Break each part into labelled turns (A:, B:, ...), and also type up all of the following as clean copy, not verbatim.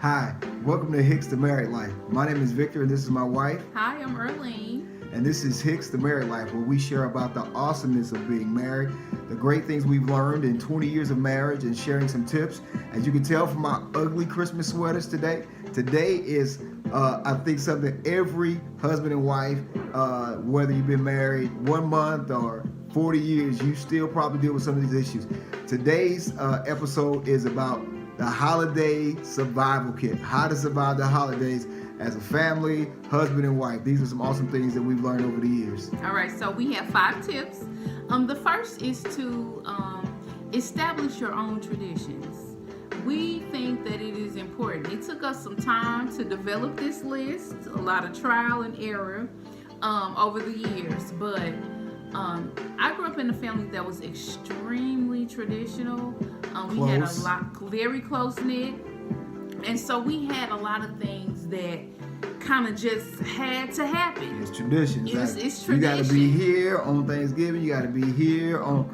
A: Hi, welcome to Hicks, the Married Life. My name is Victor and this is my wife.
B: Hi, I'm Earlene.
A: And this is Hicks, the Married Life, where we share about the awesomeness of being married, the great things we've learned in 20 years of marriage, and sharing some tips. As you can tell from our ugly Christmas sweaters today is, I think, something every husband and wife, whether you've been married 1 month or 40 years, you still probably deal with some of these issues. Today's episode is about the holiday survival kit, how to survive the holidays as a family, husband and wife. These are some awesome things that we've learned over the years.
B: All right, so we have 5 tips. The first is to establish your own traditions. We think that it is important. It took us some time to develop this list, a lot of trial and error over the years, but I grew up in a family that was extremely traditional. We had a lot, very close knit, and so we had a lot of things that kind of just had to happen.
A: It's tradition.
B: It's tradition.
A: You got to be here on Thanksgiving. You got to be here on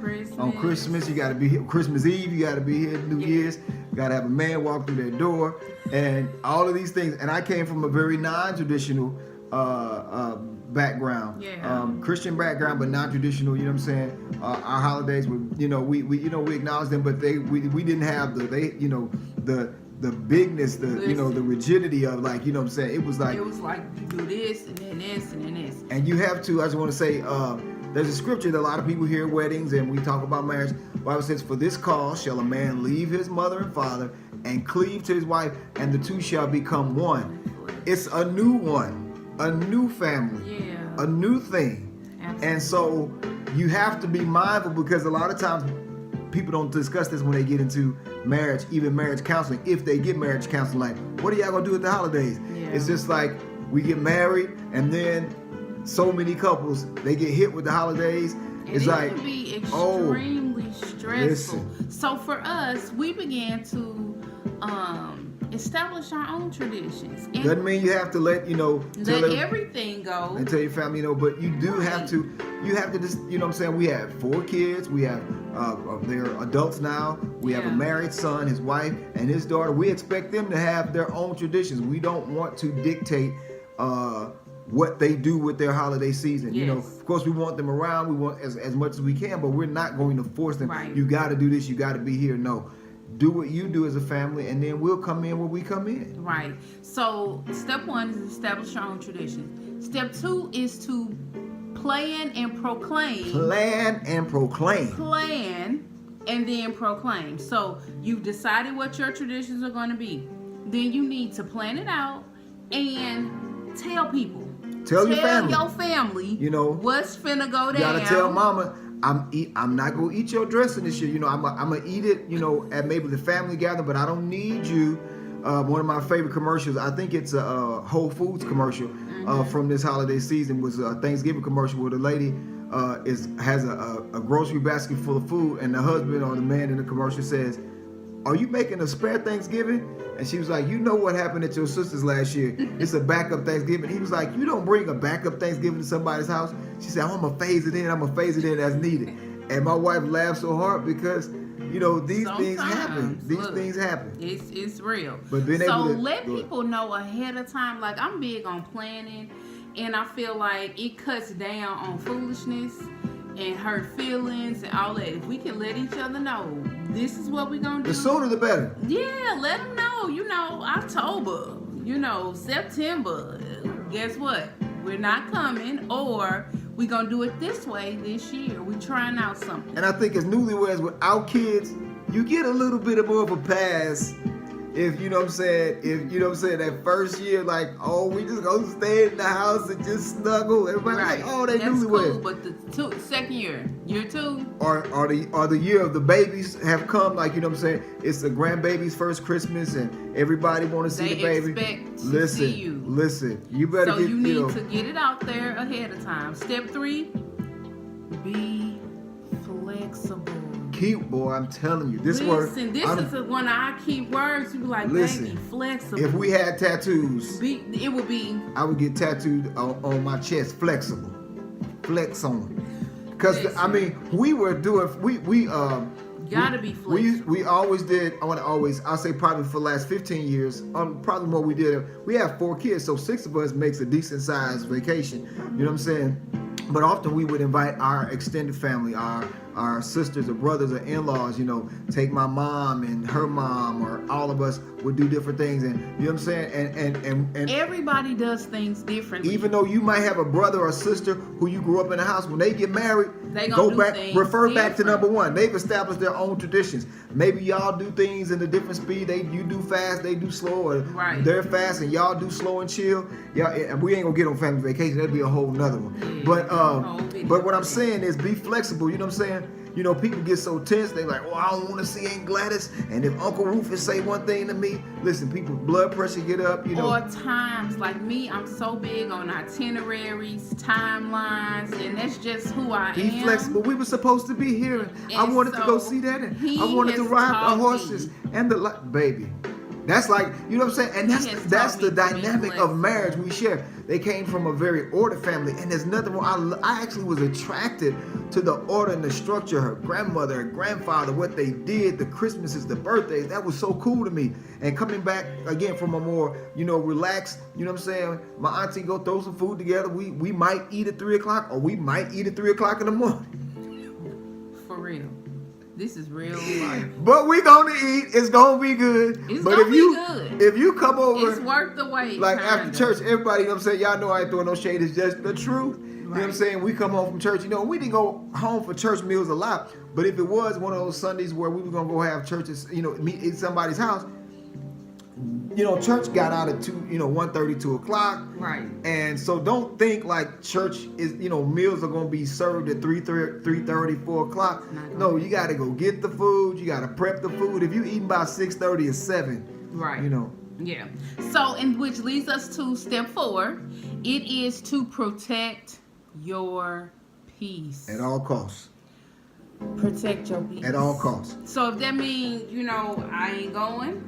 A: Christmas. You got to be here Christmas Eve. You got to be here New Year's. You got to have a man walk through that door, and all of these things. And I came from a very non-traditional background, Christian background, but non-traditional. You know what I'm saying? Our holidays were, we acknowledge them, but we didn't have the bigness, the rigidity of, like, you know what I'm saying? It was like
B: you do this and then this and then this.
A: And you have to, I just want to say, there's a scripture that a lot of people hear at weddings and we talk about marriage. The Bible says, "For this cause shall a man leave his mother and father and cleave to his wife, and the two shall become one." It's a new one, a new family, a new thing. Absolutely. And so you have to be mindful, because a lot of times people don't discuss this when they get into marriage, even marriage counseling. If they get marriage counseling, like, what are y'all gonna do at the holidays? Yeah. It's just like, we get married, and then so many couples, they get hit with the holidays.
B: And
A: it's
B: it
A: like,
B: can be extremely stressful.
A: Listen.
B: So for us, we began to establish our own traditions. And
A: doesn't mean you have to let
B: everything go
A: and tell your family, but you do have to. You have to just, you know what I'm saying? We have 4 kids. We have they're adults now. We have a married son, his wife, and his daughter. We expect them to have their own traditions. We don't want to dictate what they do with their holiday season.
B: Yes.
A: You know, of course, we want them around. We want as much as we can, but we're not going to force them.
B: Right.
A: You got to do this. You got to be here. No. Do what you do as a family, and then we'll come in where we come in.
B: Right. So step 1 is establish your own traditions. Step 2 is to plan and proclaim.
A: Plan and proclaim.
B: Plan and then proclaim. So you've decided what your traditions are going to be. Then you need to plan it out and tell people.
A: Tell your
B: family.
A: You know
B: what's finna go down.
A: You gotta tell mama, I'm not gonna eat your dressing this year. You know, I'm gonna eat it, at maybe the family gathering, but I don't need you. One of my favorite commercials, I think it's a Whole Foods commercial from this holiday season, was a Thanksgiving commercial where the lady has a grocery basket full of food, and the husband or the man in the commercial says, "Are you making a spare Thanksgiving?" And she was like, "You know what happened at your sister's last year? It's a backup Thanksgiving." He was like, "You don't bring a backup Thanksgiving to somebody's house." She said, "I'm gonna phase it in. I'm gonna phase it in as needed." And my wife laughed so hard because, these things happen. These things happen.
B: It's real.
A: But being able to
B: let people know ahead of time. Like, I'm big on planning, and I feel like it cuts down on foolishness and hurt feelings and all that. If we can let each other know, this is what we're gonna do.
A: The sooner the better.
B: Yeah, let them know. October, September. Guess what? We're not coming, or we're gonna do it this way this year. We're trying out something.
A: And I think as newlyweds without kids, you get a little bit more of a pass. If that first year, like, oh, we just gonna stay in the house and just snuggle. Everybody's like, oh, they newlyweds.
B: Cool, but the second year 2,
A: or the year of the babies have come, like, it's the grandbaby's first Christmas and everybody want to see the baby.
B: They expect to see you.
A: Listen, you better
B: so you need to get it out there ahead of time. Step 3, be flexible.
A: Boy, I'm telling you, this
B: is one of our key words. You be like, baby, flexible.
A: If we had tattoos,
B: it would be.
A: I would get tattooed on my chest, flexible, flex on. Because we were doing
B: Gotta be flexible.
A: We always did. I'll say probably for the last 15 years, probably more. We did. We have 4 kids, so 6 of us makes a decent sized vacation. You know what I'm saying? But often we would invite our extended family, our sisters or brothers or in-laws, take my mom and her mom, or all of us would do different things, and you know what I'm saying? And
B: everybody does things differently.
A: even though you might have a brother or sister who you grew up in the house, when they get married,
B: they
A: go
B: do
A: back, refer
B: things
A: back to
B: different.
A: number one. They've established their own traditions. Maybe y'all do things in a different speed. You do fast, they do slow, or
B: Right.
A: they're fast and y'all do slow and chill. Yeah, and we ain't gonna get on family vacation. That'd be a whole nother one.
B: Yeah,
A: But what I'm saying is be flexible. You know what I'm saying? People get so tense. They like, I don't want to see Aunt Gladys. And if Uncle Rufus say one thing to me, listen, people's blood pressure get up.
B: Or times, like me, I'm so big on itineraries, timelines, and that's just who I am.
A: Be flexible. We were supposed to be here, and I wanted to go see that, and I wanted to ride the horses and the baby. That's like, you know what I'm saying? And that's the dynamic of marriage we share. They came from a very ordered family, and there's nothing wrong. I actually was attracted to the order and the structure. Her grandmother, her grandfather, what they did, the Christmases, the birthdays, that was so cool to me. And coming back again from a more, relaxed, you know what I'm saying? My auntie go throw some food together. We might eat at 3 o'clock, or we might eat at 3 o'clock in the morning.
B: For real. This is real life.
A: But we gonna eat. It's gonna be good.
B: It's
A: but
B: gonna be good.
A: If you come over,
B: it's worth the wait.
A: Like after church, everybody, you know what I'm saying? Y'all know I ain't throwing no shade. It's just the truth. You know what I'm saying? We come home from church. We didn't go home for church meals a lot. But if it was one of those Sundays where we were gonna go have churches, meet in somebody's house, church got out at 1:30, 2 o'clock.
B: Right.
A: And so don't think like church is, meals are going to be served at 3:30, 4 o'clock. No, you got to go get the food. You got to prep the food. If you eating by 6:30 or 7,
B: right.
A: Yeah.
B: So, and which leads us to step 4. It is to protect your peace.
A: At all costs.
B: Protect your peace.
A: At all costs.
B: So if that means, I ain't going.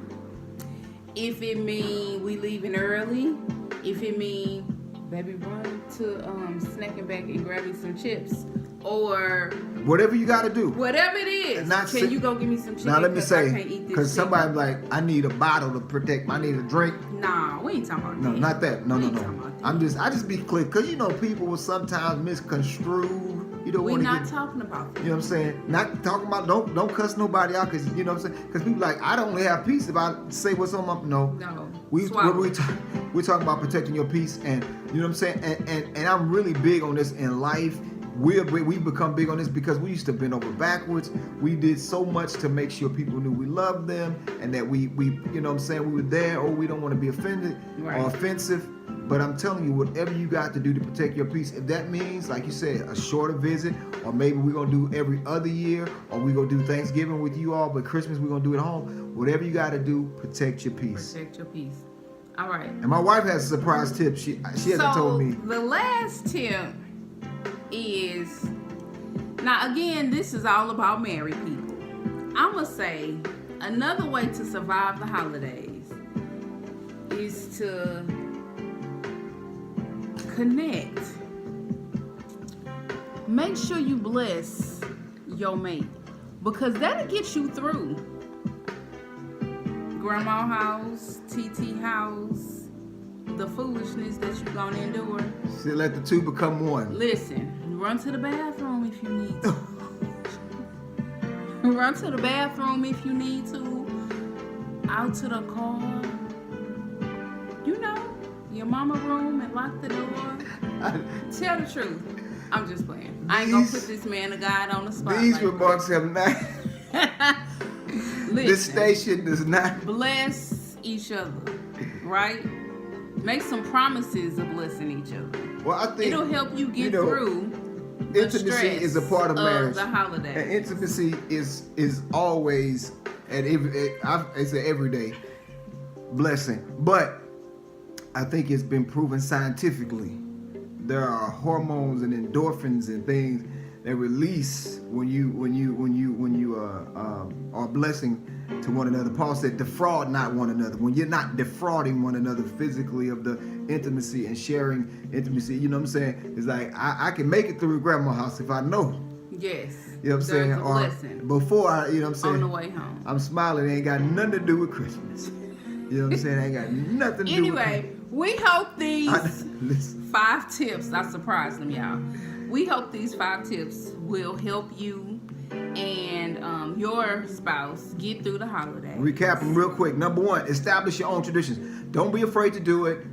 B: If it mean we leaving early, if it mean baby run to snacking back and grabbing some chips, or
A: whatever you got to do,
B: whatever it is, can you go give me some chips?
A: Now let me say, because somebody like, I need a bottle to protect. I need a drink.
B: Nah, we ain't talking about
A: that. No, not that. No. I just be clear, because people will sometimes misconstrue.
B: We're not talking about that.
A: You know what I'm saying? Not talking about, don't cuss nobody out, because you know what I'm saying? Because people like, I don't only have peace if I say what's on my, no. We're talking about protecting your peace, and you know what I'm saying? And I'm really big on this in life. We've become big on this because we used to bend over backwards. We did so much to make sure people knew we loved them, and that we you know what I'm saying, we were there, or we don't want to be offended or offensive. But I'm telling you, whatever you got to do to protect your peace, if that means, like you said, a shorter visit, or maybe we're going to do every other year, or we're going to do Thanksgiving with you all, but Christmas we're going to do at home, whatever you got to do, protect your peace.
B: Protect your peace. All right.
A: And my wife has a surprise tip. She hasn't told me.
B: The last tip is, now again, this is all about married people. I'm going to say another way to survive the holidays is to connect. Make sure you bless your mate, because that'll get you through grandma house, TT house, the foolishness that you're gonna endure.
A: See, let the two become one.
B: Listen, run to the bathroom if you need to. Run to the bathroom if you need to. Out to the car. Your mama room, and lock the door. Tell the truth. I'm just playing. I ain't gonna put this man of God on the spot.
A: These remarks have not.
B: Listen,
A: this station does not
B: bless each other, right? Make some promises of blessing each other.
A: Well, I think
B: it'll help you get through.
A: Intimacy is a part of marriage.
B: The holidays.
A: And intimacy is always it's an everyday blessing, but I think it's been proven scientifically. There are hormones and endorphins and things that release when you are blessing to one another. Paul said, defraud not one another. When you're not defrauding one another physically of the intimacy and sharing intimacy, you know what I'm saying? It's like, I can make it through grandma's house if I know.
B: Yes.
A: You know what I'm saying?
B: There's a blessing
A: Before I, you know what I'm saying?
B: on the way home.
A: I'm smiling. It ain't got nothing to do with Christmas. You know what I'm saying? It ain't got nothing to do with
B: Anyway, we hope these
A: listen.
B: 5 tips, I surprised them, y'all. We hope these 5 tips will help you and your spouse get through the holiday.
A: Recap them real quick. Number 1, establish your own traditions. Don't be afraid to do it.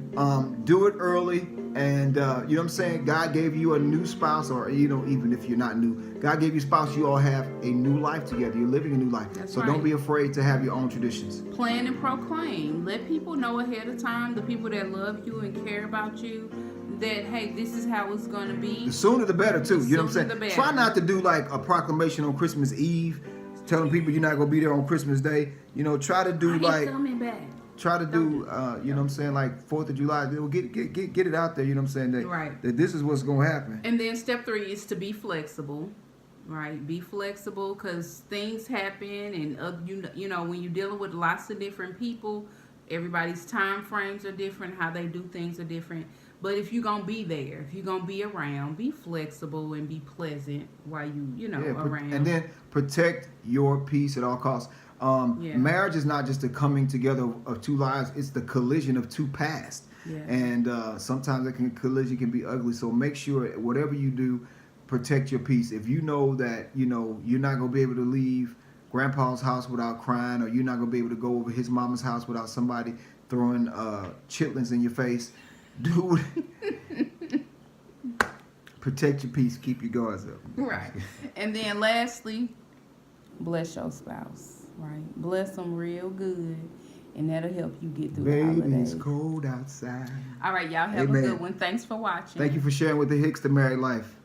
A: Do it early. And you know what I'm saying? God gave you a new spouse, or you know, even if you're not new, God gave you a spouse. You all have a new life together. You're living a new life.
B: That's
A: so
B: right.
A: don't be afraid to have your own traditions.
B: Plan and proclaim. Let people know ahead of time, the people that love you and care about you, that hey, this is how it's gonna be.
A: The sooner the better too. You know what I'm
B: Sooner
A: saying?
B: the better.
A: Try not to do like a proclamation on Christmas Eve, telling people you're not gonna be there on Christmas Day. You know, try to do
B: I ain't
A: like.
B: coming back.
A: Try to do, you know what I'm saying, like 4th of July. Get it out there, you know what I'm saying, that,
B: Right.
A: that this is what's going to happen.
B: And then step 3 is to be flexible, right? Be flexible because things happen, and you know when you're dealing with lots of different people, everybody's time frames are different, how they do things are different. But if you're gonna be there, if you're gonna be around, be flexible and be pleasant while you know around.
A: And then protect your peace at all costs. Marriage is not just the coming together of 2 lives; it's the collision of 2 pasts.
B: Yeah.
A: And sometimes that collision can be ugly. So make sure whatever you do, protect your peace. If you know that you're not gonna be able to leave Grandpa's house without crying, or you're not gonna be able to go over his mama's house without somebody throwing chitlins in your face, do it. Protect your peace. Keep your guards up.
B: Right. And then lastly, bless your spouse. Right, bless them real good, and that'll help you get through the holidays.
A: Baby, it's cold outside.
B: All right, y'all have
A: Amen.
B: a good one. Thanks for watching.
A: Thank you for sharing with the Hicks the Married Life.